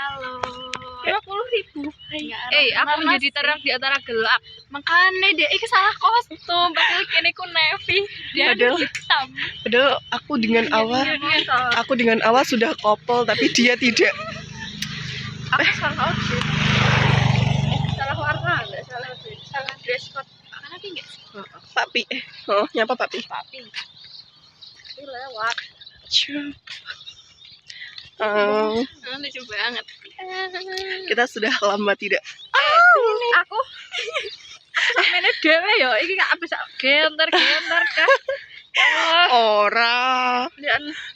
Halo. 50.000. Aku menjadi terang di antara gelap. Makanya dia iki salah kostum. Padahal kene ku Nevi. Dia hitam. Padahal aku dengan awal sudah couple tapi dia tidak. Aku salah outfit. Salah warna, enggak salah outfit. Salah dress code. Karena tinggi. Papi. Nyapa papi? Papi. Itu lewat. Lucu banget. Kita sudah lama tidak. Aku sampeyan dhewe ya, iki gak bisa genter kah. Ora.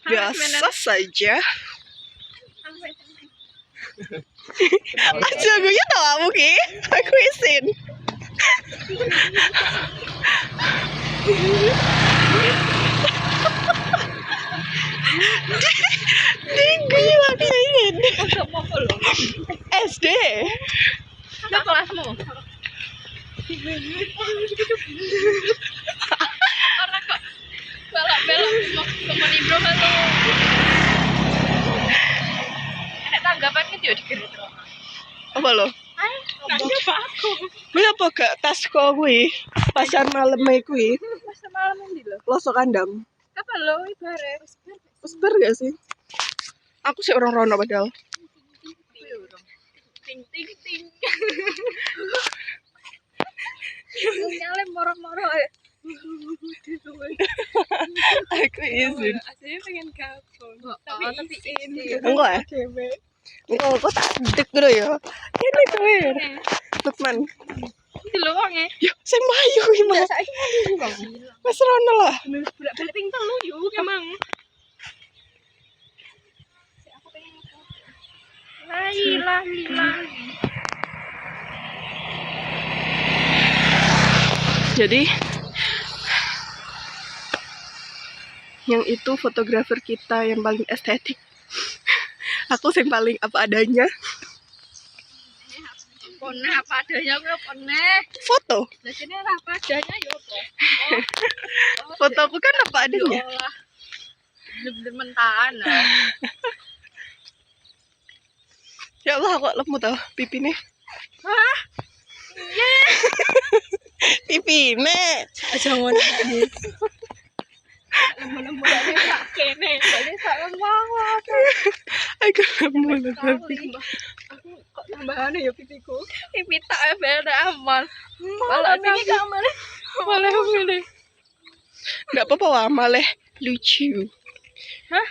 Biasa saja. Aja gue tau kamu ki. Aku isin. Tinggi lagi ini. SD. Apa kelasmu? Orang kok balak-balak temen Ibro atau nek tanggapan ki yo digeret kok. Apa lo? Ayo, nyoba aku. Gue apa gak tas kok gue? Pasar malam kuwi. Pas malam ndi lho? Loso kandang. Kapan lo ibare? Seber gak sih? Aku sih orang rono padahal. Ting ting ting. Nyale moro-moro. Aku izin. Aslinya pengen gabung. Tapi ini. Enggak ya? Enggak, kok tak dek dulu ya. Ini kowe. Lukman. Iki lho wonge. Yo, sing mayu iki mah. Saiki ngene Bang. Wes rono lah. Bolak-balik ping telu yuk emang. Aku pengen lagi. Jadi yang itu fotografer kita yang paling estetik. Aku yang paling apa adanya. Pone apa adanya aku pone. Foto. Lah sini apa adanya yo apa? Fotoku kan apa adanya. Belum mentahan. Ya Allah, kok lemut tau pipi nih. Hah? Iya. Pipi nih. Jangan ini. Lemu-lemu dari Pak Kene. Jadi saya mau. Aku lemut tapi. Aku kok tambahannya ya pipiku. Pipi tak beda aman. Kalau ini kamar. Boleh boleh. Enggak apa-apa wah, malah lucu. Hah?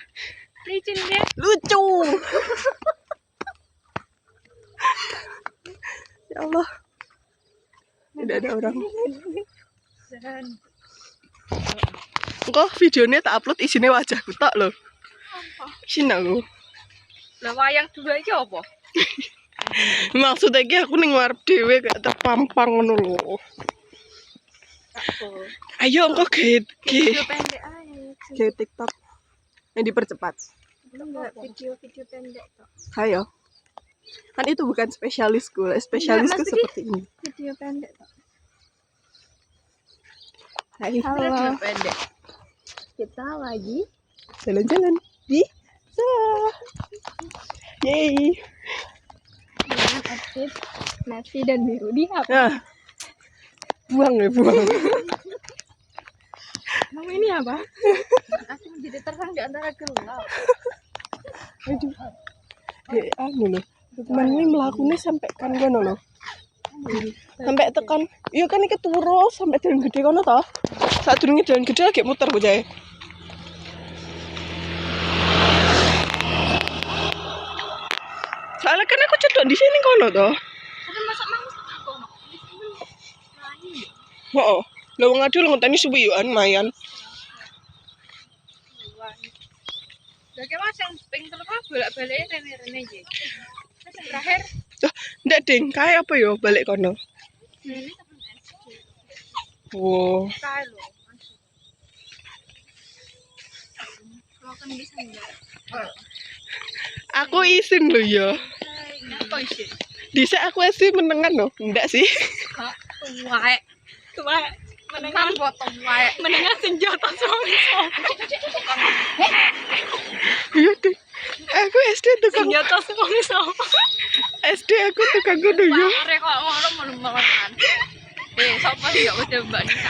Licin dia. Lucu. Ya Allah. Tidak ada orang. Dan Kok videonya tak upload isinya wajahku tok loh. Sini aku. lah wayang dua iki apa? Maksudnya iki aku ning ngarep dhewe gak terpampang ngono lho. Ayo engko Video pendek aja. ge TikTok yang dipercepat. Enggak video pendek kok. Ayo. Kan itu bukan spesialisku, spesialisku Enggak, seperti ini. Video pendek kok. Hai. Video pendek. Kita lagi Jalan-jalan di sawah. Yeay. dengan outfit navy dan biru di apa? Nah. Buang. Nama ini apa? Aku menjadi terang di antara gelap. Aduh. Anu loh. Lukman ini melakukannya sampai kan kono loh. Sampai tekan. Iya kan iki turu sampai jalan gede kono toh. Saat durunge jalan gede lagi muter bocahe. Soalnya kan aku cedok di sini kono toh. Tapi masak mau aku mak. Heeh. Lah wong adu ngenteni suwi yo mayan. Lah ki Mas yang ping telu bolak-balik rene-rene iki. Terus yang terakhir Tuh, ndak ding, kae apa yo balik kono. ini temen SD. Wow. Kae lho. Kalau kan bisa enggak? Aku isin lho ya. Apa isi? Dhisik aku sih menengan loh. Enggak sih. Kak, tuwae. Menengah botol wae. Menengah senjata suami. Iya deh. Aku SD tukang Senjata semua sama. SD aku tukang guyu. Arek kok ngono menemukan. Sapa sih gak udah Mbak Nisa.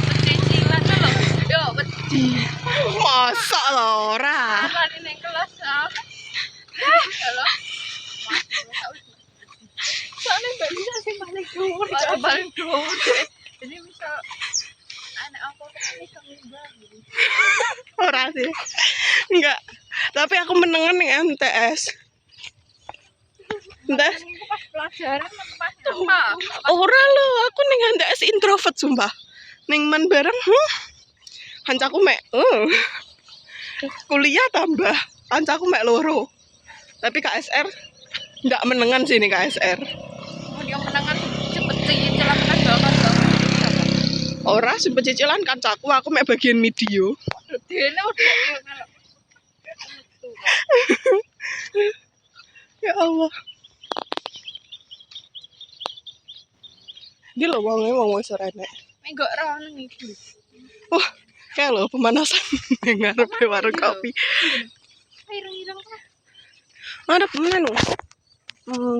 Pecicilan tuh lho. Yo, Masa lho ora. lari ning kelas. Halo. Soalnya Mbak Nisa sih paling dhuwur. Paling dhuwur. Jadi misal anak aku kan iso ngimbangi. Ora sih. Enggak. Tapi aku menengan ning MTS. Entah. Pas pelajaran pas apa? Ora lho, aku ning MTS introvert sumpah. Ning man bareng, kancaku mek, kuliah tambah, kancaku mek loro. Tapi KSR enggak menengan sini KSR. Oh, dia menangan cepet cicilan kan banget. Ora sing pecicilan kancaku, aku mek bagian video. Dene udah kalau Ya Allah. Dia lho wong wis ora enek. enggak rono iki. Wah, kayak lho pemanasan ning ngarepe warung kopi. Ireng-ireng ta. Ada mana lho?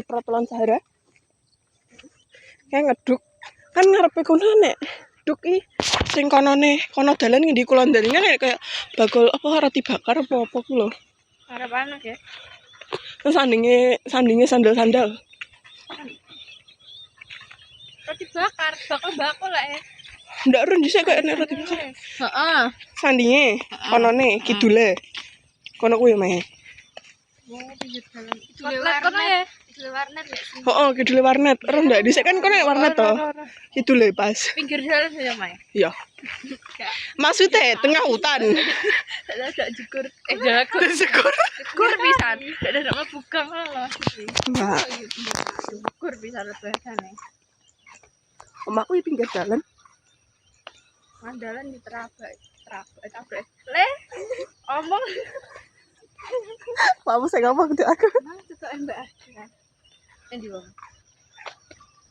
Peraturan Sahara. Kayak ngeduk. Kan ngarepe kono nek. Duk i sing konone kono dalan ngendi kulon dalan nek kayak bagol apa roti bakar apa ku lho. Arep anak ya. Terus sandinge sandal-sandal. Roti bakar, bakal lah ya. Ndak ron dhisik kayak nek roti bakar. Heeh. Sandinge konone kidule. Kono kuwi meh. Mau pinggir jalan. Kono ya. Kidule warnet. Heeh, kidule warnet. Ron ndak dhisik kan kono warnet to. Kidule pas. Pinggir jalan ya, Mai. Iya. Maksudnya tengah hutan. Ada jekur. Jakur. Syukur. Jekur pisan. Ada bukan lah. Enggak. Jekur pisan bahasane. Omaku di pinggir jalan. Mandalan di terabak. Le. Omong. Kamu saya ngomong tuh aku. Nah, itu Mbak Asya. Yang di bawah.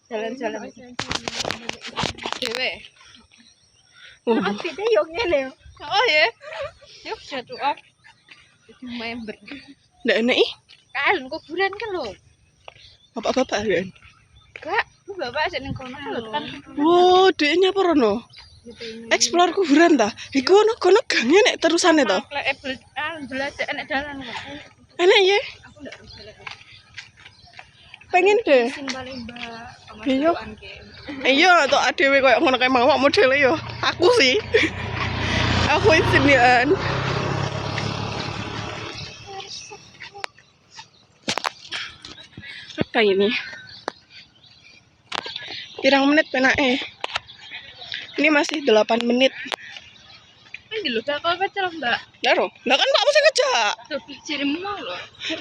Jalan-jalan. Dewe. Nah, beda yo ngene. Oh ya. Yuk jatuh up. Jadi member. Ndak enek ih. Kalian kuburan kan lo. Bapak-bapak kan. Enggak, lu bapak aja ning kono kan. Wow, deknya apa rono? Explore kuburan ta. Iku kono gange nek terusane to. Belajar enak jalan kok. Enak ya? Aku ndak jalan. Pengen deh. Simbalimba sama Iya. seruan ke. Iya, tok adewe koyo ngono kae mawak modele yo. Aku sih. Aku sendirian. Apa ini? Pirang menit penake. Ini masih 8 menit. Ini lho bakal pecel, Mbak. Lho, lah kan Pak sing ngejak. Tuh cirimu mau lho.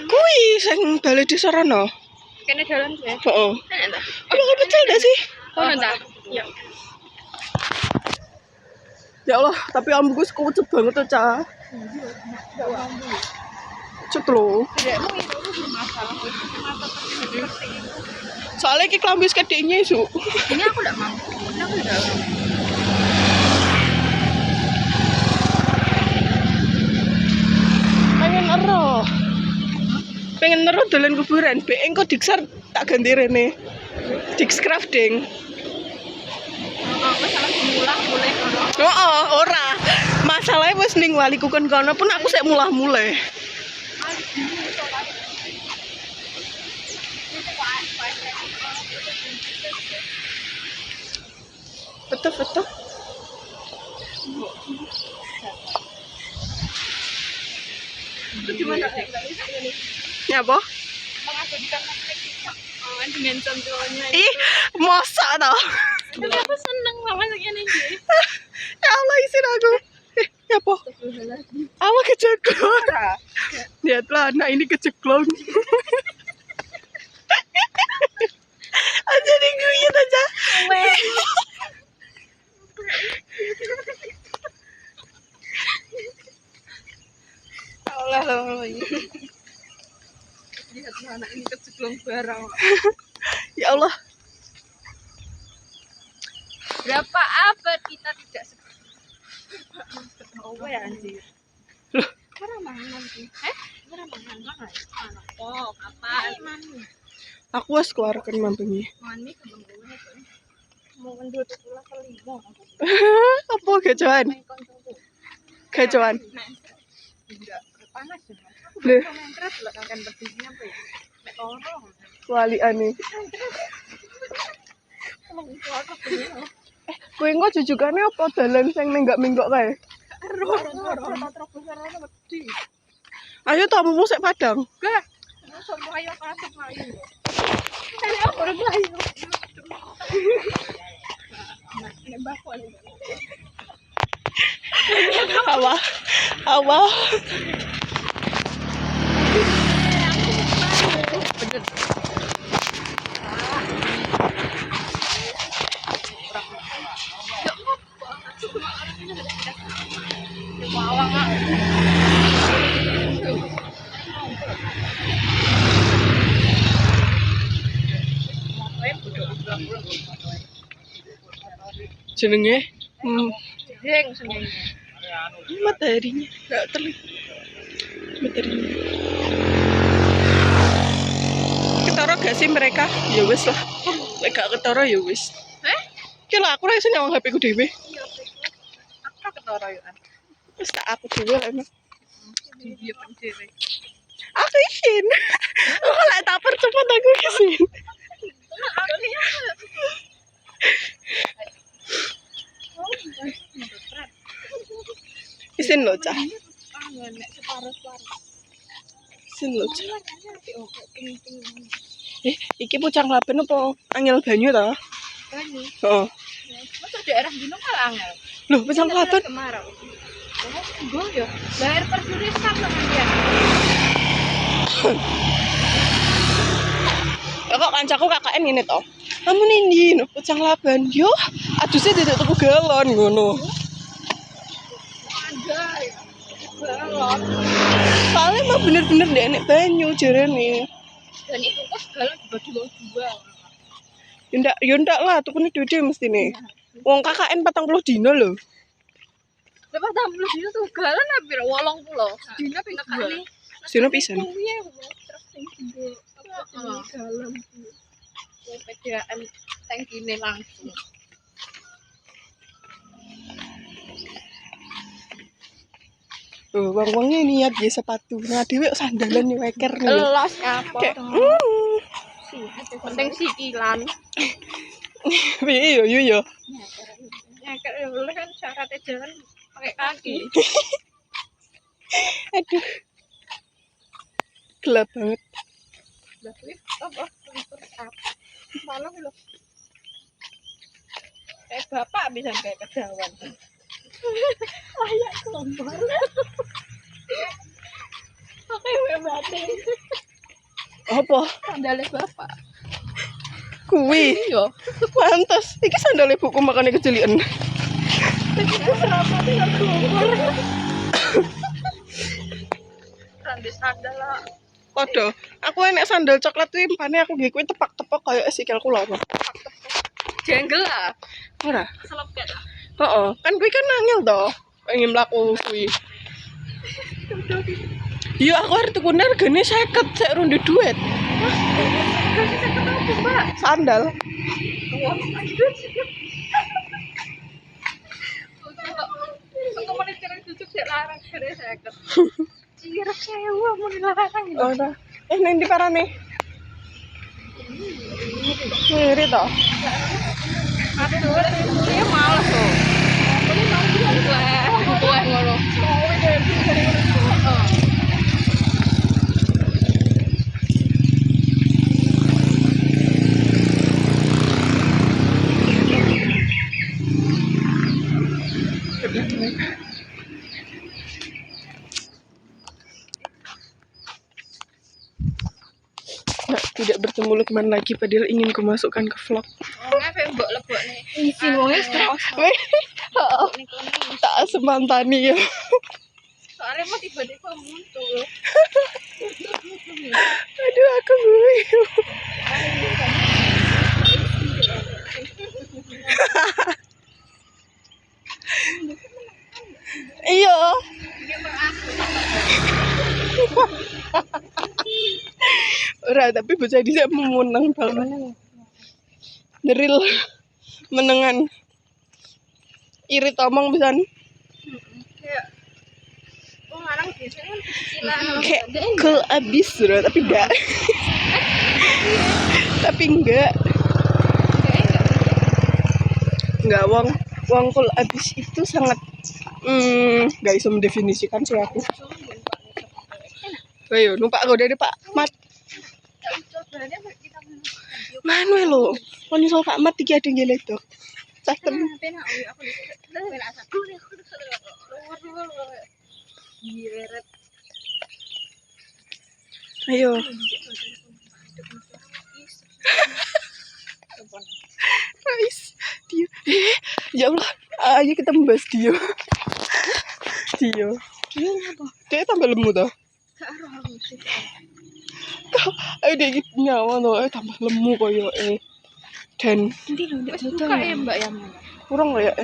Kuwi sing bali di Sorono. Kene jalan sih. Heeh. Enak ta? Bakal pecel ndak sih? Oh, enggak. Ya. Ya Allah, tapi ambuku kucet banget tuh, Ca. Cut lho. Dekmu itu bermasalah. Masalah Soalnya iki klambi wis kedeknya isu. ini aku enggak mampu. Aku enggak. Pengen ero dolan kuburan, be engko diksar tak ganti rene. Diks crafting. Aku salah mulai kono. Oh, ora. Masalahnya wis ning wali kukon kono pun aku sik mulah-muleh. Betul. Gimana? Ya apa? Dengan contohnya. Ih, masa tau. Tapi aku seneng sama segini nih. Ya Allah, isin aku. Ya apa? Apa keceklong? Lihatlah anak ini keceklong. Aja diguyut aja. Allah. Lihat anak ini keceklong barang. Ya Allah. Berapa abad kita tidak seperti kowe anjir. Loh. Ora mangan sih. Ora mangan lah. Anak kok kapan? Aku wis keluarkan mambengi. Mani kembang kowe to. Mau ngendut kula kelima. Apa gajawan? Gajawan. Enggak panas ya. Lho, Mentret lah kan berdirinya apa ya? Mek toro. waliane. Kowe engko jujukane apa dalan sing menggak-menggok kae? Ayo tak mumpung sik padang. Gak. Sopo ayo kasih ayo. Kali aku ora ayo. Nembak kok. Awah. Awah. Jenenge Jeng senyum. materinya enggak terlihat. Materinya. Ketara gak sih mereka? Ya wis lah. Lek gak ketara ya wis. Ki lah aku ra iso nyawang HP ku dhewe. Iya, aku ketara yo kan. Wis tak aku dhewe lah emang. Dia pencuri. Aku izin. Kok lek tak percepat aku izin. Izin lho, Cah. Izin lho, Cah. Iki pucang laben apa angel banyu ta? Heeh. Masa daerah gunung malah angel. Loh, pucang laben. Kemarau. Oh, enggak ya. Lahir perjudisan sama dia. Ya kok kancaku KKN ngene to. Kamu nindi no pucang laban. Yo, aduse dedek tuku galon ngono. Ada ya. Balon. Soalnya mah bener-bener ndek enek banyu jarene. Dan itu kok galon dibagi dua. Ya ndak lah, tukune dhewe mestine. Wong KKN 40 dino lho. Lepas 60 dino tuh galon hampir 80. Dino ping kali. Dino pisan. Iya, terus sing gede apa galon. Pedaan tangkine langsung. Oh, wong-wonge niat ya sepatu. Nah, dhewe sandalan yo weker nih. Los apa? Kayak, Penting sikilan. piye yo yo. Ya kan syaratnya jalan pakai kaki. Aduh. Gelap banget. Tapi apa? Malah lho. Kayak bapak bisa kayak kejawan. Layak kelompok. Oke, batin. Apa? Sandalnya bapak. Kuwi. Iya. Pantes. Iki sandale buku makane kecilian. Serapatnya nggak keluar. Randi sandal lah. Padha, aku enek sandal coklat kuwi impane aku nggih kuwi tepak-tepak kaya sikilku lho. Jenggel lah. Ora. Selepet lah. Heeh, kan kuwi kan angel to. Pengen mlaku kuwi. Iya, aku arep tuku regane 50 sik runde duit. Kasih saya ketemu mbak. Sandal. Wah, aduh. Untuk menit cucuk sih larang kere saya ket. Cirek sewa mau dilarang. Ora. Ning ndi parane? Ngiri to. Aduh, dia malas loh. Ini mau gue ngono. Nah, tidak bertemu Lukman lagi padahal ingin kumasukkan ke vlog. Oh, ngapain mbok lebok nih? Isin wongnya terus. Tak semantani ya. Soalnya mau tiba-tiba muncul. Aduh, aku guyu. Iya. Ora, tapi bocah dhisik memenang banget. Deril menengan. Irit omong pisan. Kayak ngarang biasanya kan kecilan. Kayak cool abis bro, tapi enggak. Tapi enggak. Enggak, wong cool abis itu sangat gak bisa mendefinisikan sih aku. Ayo, numpak aku dari Pak Mat. Manu lo, kon iso Pak Mat iki ada ngeledok. Cakep. Ayo. Rais, dia. Ya Allah, ayo kita membahas dia. Dia. Dia apa? Dia tambah lemu toh. Ayo dia gitu nyawa toh, tambah lemu koyo dan Nanti lo ndak buka ya Mbak yang mana? kurang kayak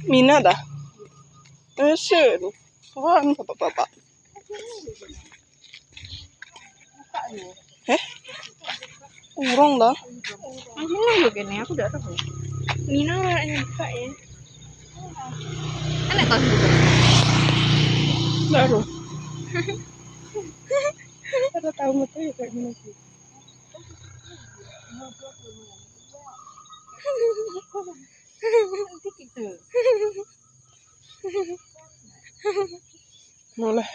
Mina dah. Sih, kan bapak-bapak. Kurang dah. Aku nunggu gini, aku udah tahu. Mina orangnya buka ya. Enak kan buka? Baru. Kita tahu betul ya kayak gini sih. Boleh.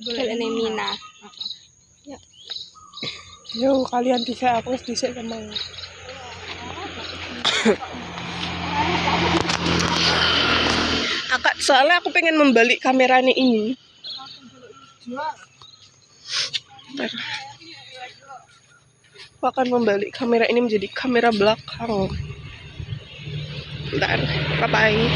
Boleh ini Mina. Ya. Yo kalian bisa aku bisa sama. Soalnya aku pengen membalik kameranya ini. Aku akan membalik kamera ini menjadi kamera belakang. Bentar, bye-bye.